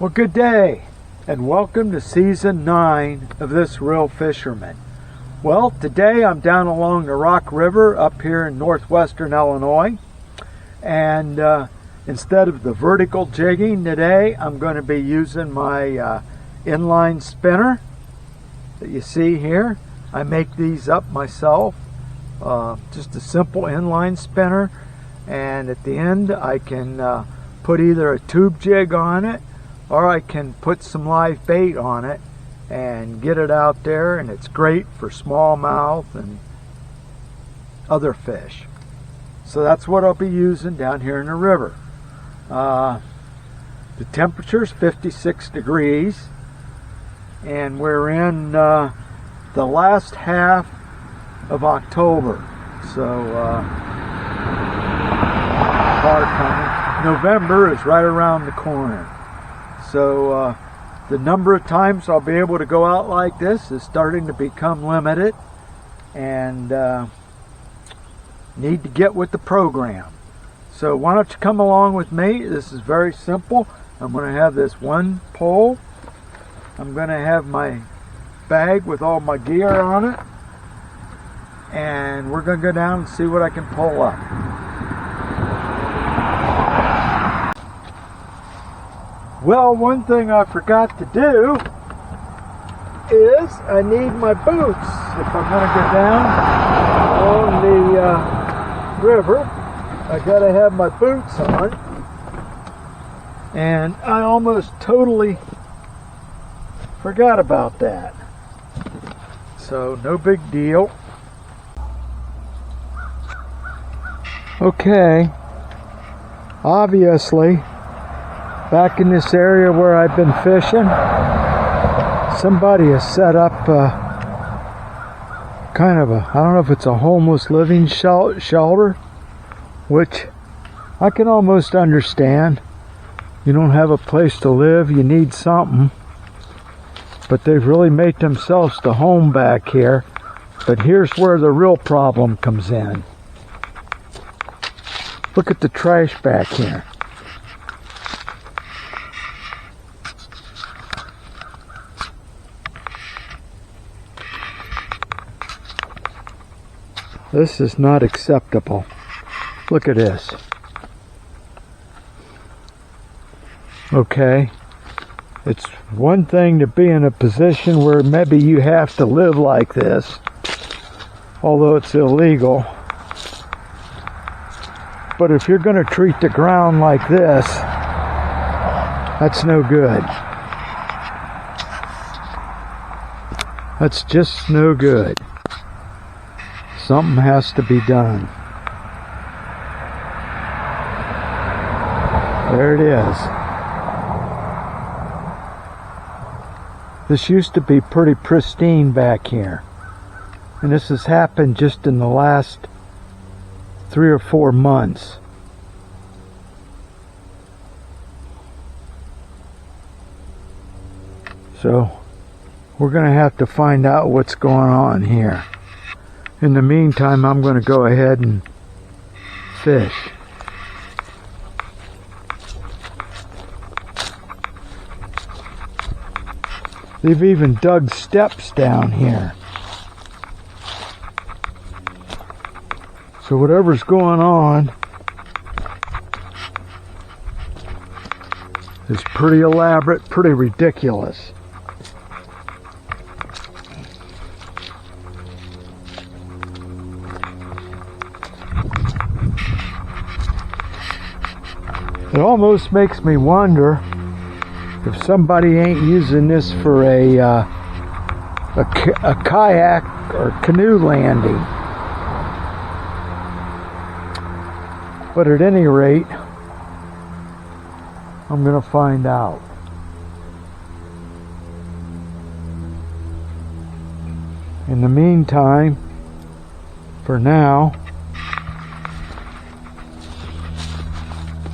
Well, good day, and welcome to Season 9 of This Real Fisherman. Well, today I'm down along the Rock River up here in northwestern Illinois, and instead of the vertical jigging today, I'm going to be using my inline spinner that you see here. I make these up myself, just a simple inline spinner, and at the end I can put either a tube jig on it or I can put some live bait on it and get it out there, and it's great for smallmouth and other fish. So that's what I'll be using down here in the river. The temperature's 56 degrees and we're in the last half of October, so far coming. November is right around the corner. So the number of times I'll be able to go out like this is starting to become limited, and need to get with the program. So why don't you come along with me? This is very simple. I'm going to have this one pole. I'm going to have my bag with all my gear on it, and we're going to go down and see what I can pull up. Well, one thing I forgot to do is I need my boots if I'm going to go down on the river. I got to have my boots on, and I almost totally forgot about that. So no big deal. Okay, obviously back in this area where I've been fishing, somebody has set up kind of a, I don't know if it's a homeless living shelter, which I can almost understand. You don't have a place to live, you need something, but they've really made themselves the home back here. But here's where the real problem comes in. Look at the trash back here. This is not acceptable. Look at this. Okay, it's one thing to be in a position where maybe you have to live like this, although it's illegal. But if you're going to treat the ground like this, that's no good. That's just no good. Something has to be done. There it is. This used to be pretty pristine back here, and this has happened just in the last 3 or 4 months. So we're going to have to find out what's going on here. In the meantime, I'm going to go ahead and fish. They've even dug steps down here. So whatever's going on is pretty elaborate, pretty ridiculous. It almost makes me wonder if somebody ain't using this for a kayak or canoe landing. But at any rate, I'm going to find out. In the meantime, for now,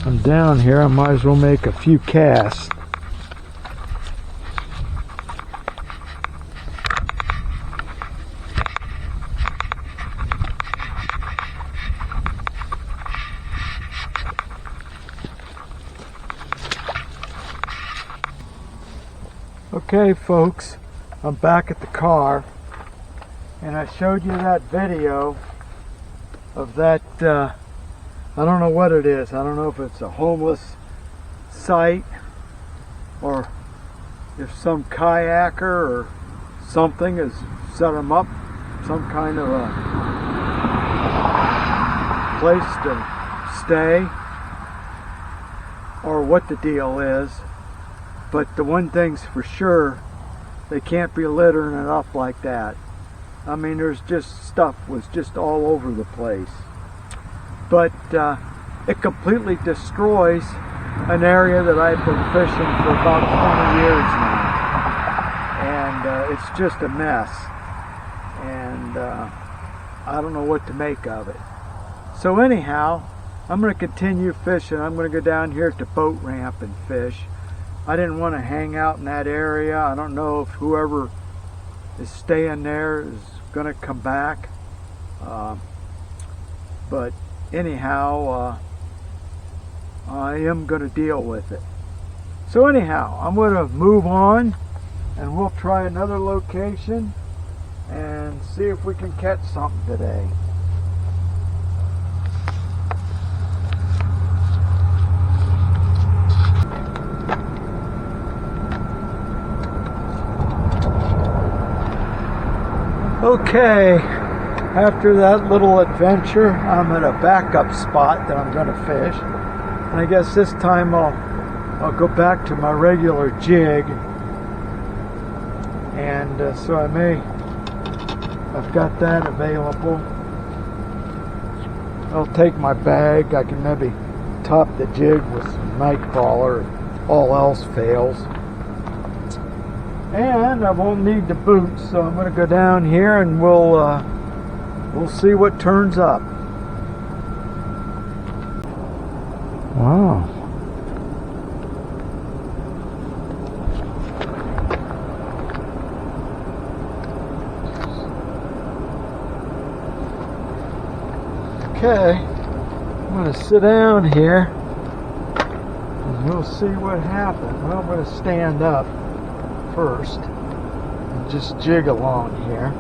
I'm down here. I might as well make a few casts. Okay folks, I'm back at the car, and I showed you that video of that, I don't know what it is. I don't know if it's a homeless site or if some kayaker or something has set them up, some kind of a place to stay, or what the deal is. But the one thing's for sure, they can't be littering it up like that. I mean, there's just stuff was just all over the place. But it completely destroys an area that I've been fishing for about 20 years now. And it's just a mess. And I don't know what to make of it. So anyhow, I'm going to continue fishing. I'm going to go down here at the boat ramp and fish. I didn't want to hang out in that area. I don't know if whoever is staying there is going to come back. But anyhow, I am going to deal with it. So anyhow, I'm going to move on and we'll try another location and see if we can catch something today. Okay, after that little adventure, I'm at a backup spot that I'm going to fish. And I guess this time I'll go back to my regular jig. And so I've got that available. I'll take my bag. I can maybe top the jig with some night crawler if all else fails. And I won't need the boots, so I'm going to go down here and we'll see what turns up. Wow. Okay, I'm going to sit down here and we'll see what happens. Well, I'm going to stand up first and just jig along here.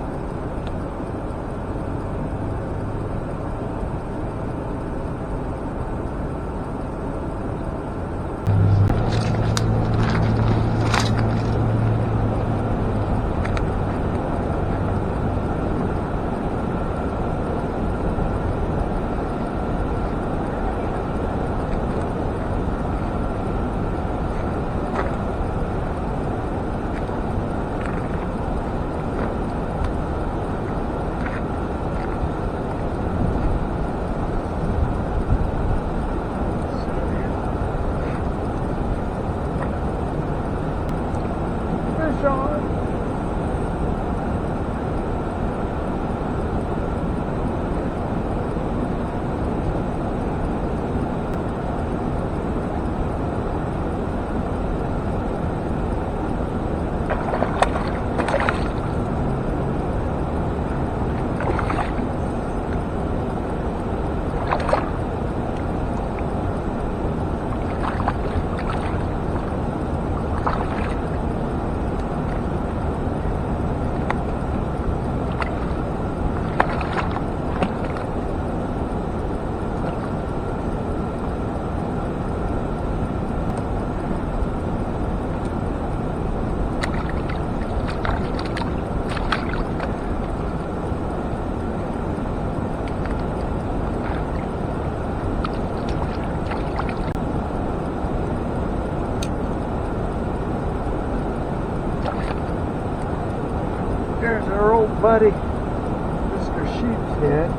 There's our old buddy, Mr. Sheepshead.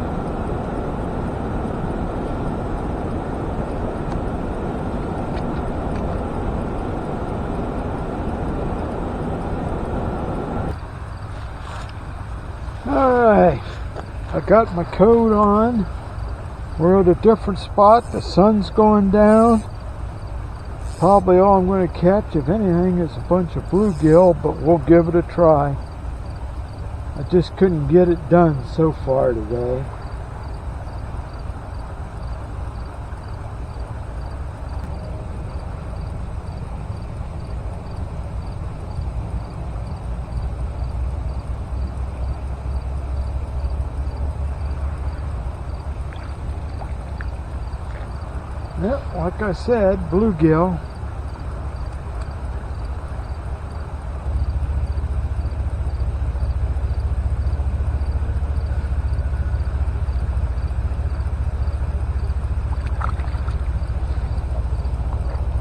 Alright, I got my coat on. We're at a different spot. The sun's going down. Probably all I'm going to catch, if anything, is a bunch of bluegill, but we'll give it a try. I just couldn't get it done so far today. Yep, like I said, bluegill.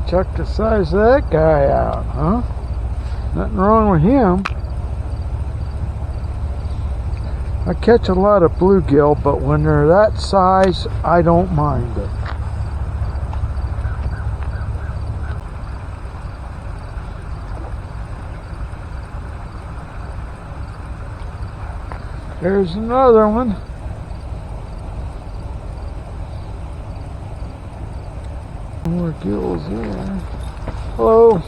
Check the size of that guy out, huh? Nothing wrong with him. I catch a lot of bluegill, but when they're that size, I don't mind it. There's another one. More gills there. Hello.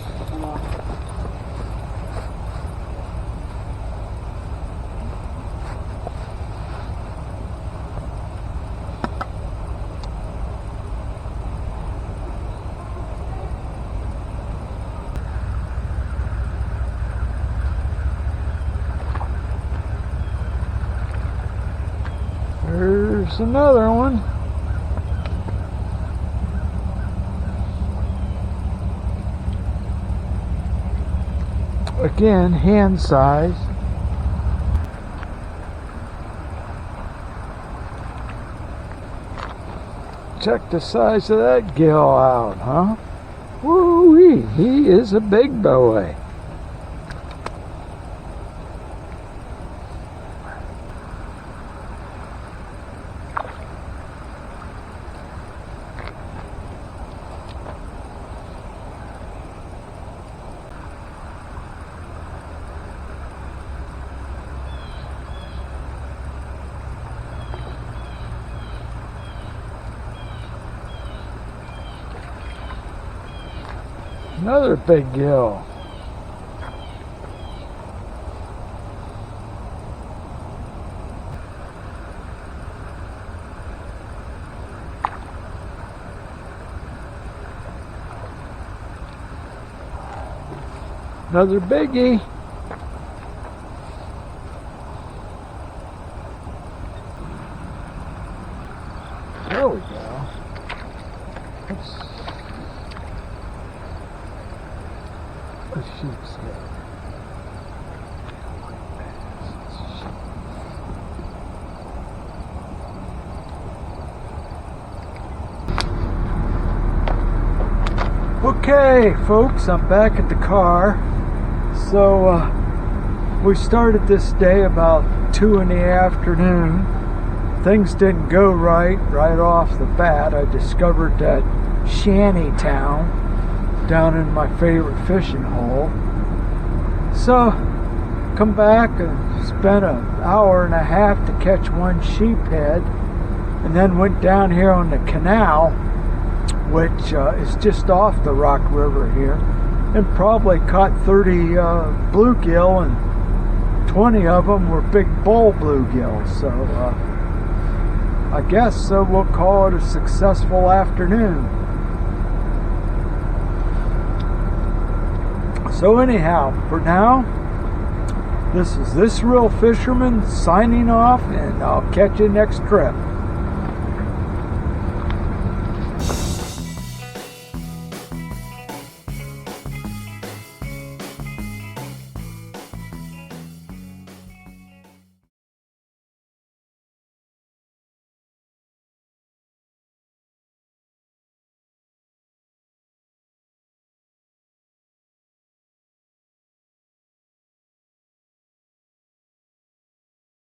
There's another one. Again, hand size. Check the size of that gill out, huh? Woo-wee, he is a big boy. Another big gill. Another biggie. There we go. A sheep's head. Okay, folks, I'm back at the car. So we started this day about 2 in the afternoon. Things didn't go right off the bat. I discovered that Shanty town down in my favorite fishing hole. So come back and spent an hour and a half to catch one sheephead, and then went down here on the canal, which is just off the Rock River here, and probably caught 30 bluegill, and 20 of them were big bull bluegill. So I guess we'll call it a successful afternoon. So anyhow, for now, this is This Real Fisherman signing off, and I'll catch you next trip.